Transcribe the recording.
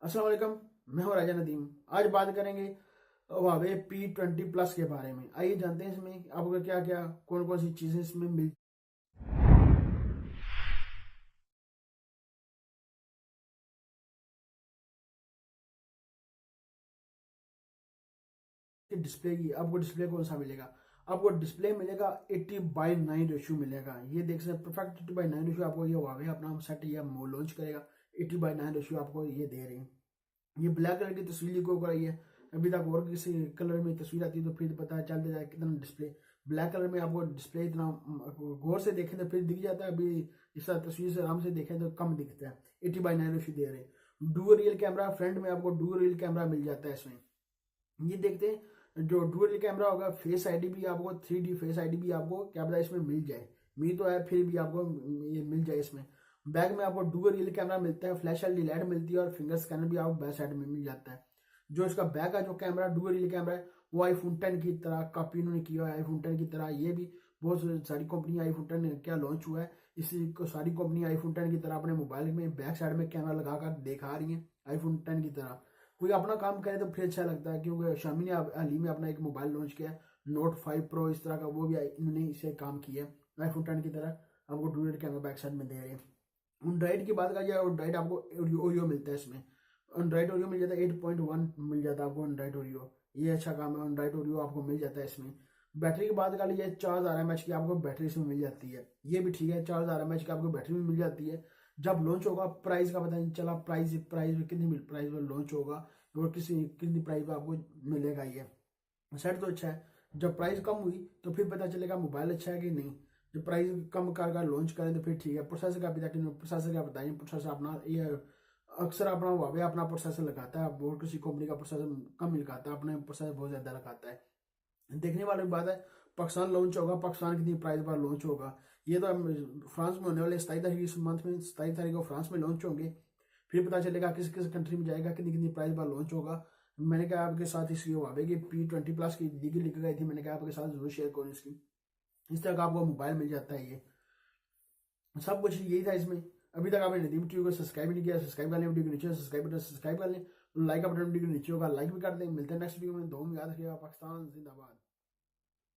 अस्सलाम वालेकुम। मैं हूं राजा नदीम। आज बात करेंगे Huawei P20 Plus के बारे में। आइए जानते हैं इसमें आपको क्या क्या कौन कौन सी चीज़ें इसमें मिल। डिस्प्ले की आपको डिस्प्ले कौन सा मिलेगा? आपको डिस्प्ले मिलेगा 80:9 रेशियो मिलेगा। ये देख सकते हैं परफेक्ट 80:9 रेशियो आपको ये Huawei अपना सेट या लॉन्च करेगा। 80:9 रेशियो आपको ये दे रहे हैं। ये ब्लैक कलर की तस्वीर लिखो कराई है। अभी तक और किसी कलर में तस्वीर आती है तो फिर पता चलता जाए कितना डिस्प्ले ब्लैक कलर में आपको डिस्प्ले इतना गौर से देखें तो फिर दिख जाता है। अभी इस तस्वीर से आराम से देखें तो कम दिखता है। 80:9 रेशियो दे रहे हैं। डुअल रियल कैमरा फ्रंट में आपको डुअल रियल कैमरा मिल जाता है इसमें। ये देखते हैं जो डुअल कैमरा होगा फेस आईडी भी आपको 3D फेस आईडी भी आपको क्या पता इसमें मिल जाए। मिल तो है फिर भी आपको ये मिल जाए इसमें। बैक में आपको डुअल रियल कैमरा मिलता है, फ्लैश एलईडी लाइट मिलती है और फिंगर स्कैनर भी आपको बैक साइड में मिल जाता है। जो इसका बैक का जो कैमरा डुअल रियल कैमरा है वो आईफोन 10 की तरह कॉपी इन्होंने किया है। आईफोन 10 की तरह ये भी बहुत सारी कंपनी आईफोन 10 क्या लॉन्च हुआ है इसी को सारी कंपनी आईफोन 10 की तरह अपने मोबाइल में बैक साइड में कैमरा लगाकर दिखा रही है आईफोन 10 की तरह। कोई अपना काम करे तो फिर अच्छा लगता है क्योंकि शामी ने हाल ही में अपना एक मोबाइल लॉन्च किया है नोट 5 प्रो इस तरह का, वो भी इन्होंने इसे काम किया है आईफोन 10 की तरह आपको डुअल कैमरा बैक साइड में दे रहे हैं। एंड्रॉइड की बात करें एंड्रॉइड आपको ओरियो मिलता है इसमें। एंड्रॉइड ओरियो मिल जाता है 8.1 मिल जाता है आपको एंड्रॉइड ओरियो। ये अच्छा काम है, एंड्रॉइड ओरियो आपको मिल जाता है इसमें। बैटरी की बात कर लीजिए 4000 mAh की आपको बैटरी इसमें मिल जाती है। ये भी ठीक है, 4000 mAh की आपको बैटरी भी मिल जाती है। जब लॉन्च होगा प्राइस का पता नहीं चला, प्राइस प्राइस कितनी प्राइस में लॉन्च होगा और कितनी प्राइस में आपको मिलेगा। ये सेट तो अच्छा है। जब प्राइस कम हुई तो फिर पता चलेगा मोबाइल अच्छा है कि नहीं। जब प्राइस कम कर लॉन्च करें तो फिर ठीक है। प्रोसेसर का अभी तक प्रोसेसर का बताइए। प्रोसेसर अपना ये अक्सर अपना Huawei अपना प्रोसेसर लगाता है, और किसी कंपनी का प्रोसेसर कम लगाता है, अपने प्रोसेसर बहुत ज्यादा लगाता है। देखने वाली बात है पाकिस्तान लॉन्च होगा, पाकिस्तान कितनी प्राइस पर लॉन्च होगा। ये तो फ्रांस में होने वाले 27 तारीख इस मंथ में 27 तारीख को फ्रांस में लॉन्च होंगे। फिर पता चलेगा किस किस कंट्री में जाएगा, कितनी कितनी प्राइस पर लॉन्च होगा। मैंने कहा आपके साथ इसकी Huawei की P20 Plus की लीक लिख गई थी, मैंने कहा आपके साथ जरूर शेयर करूँ इसकी। इस तरह का आपको मोबाइल मिल जाता है। ये सब कुछ यही था इसमें। अभी तक आपने नदीम टीवी को सब्सक्राइब नहीं किया, सब्सक्राइब कर लें। वीडियो के नीचे सब्सक्राइब बटन सब्सक्राइब कर लें। लाइक का बटन वीडियो के नीचे होगा, लाइक भी कर दें। मिलते हैं नेक्स्ट वीडियो में। दो में याद रखिएगा। पाकिस्तान जिंदाबाद।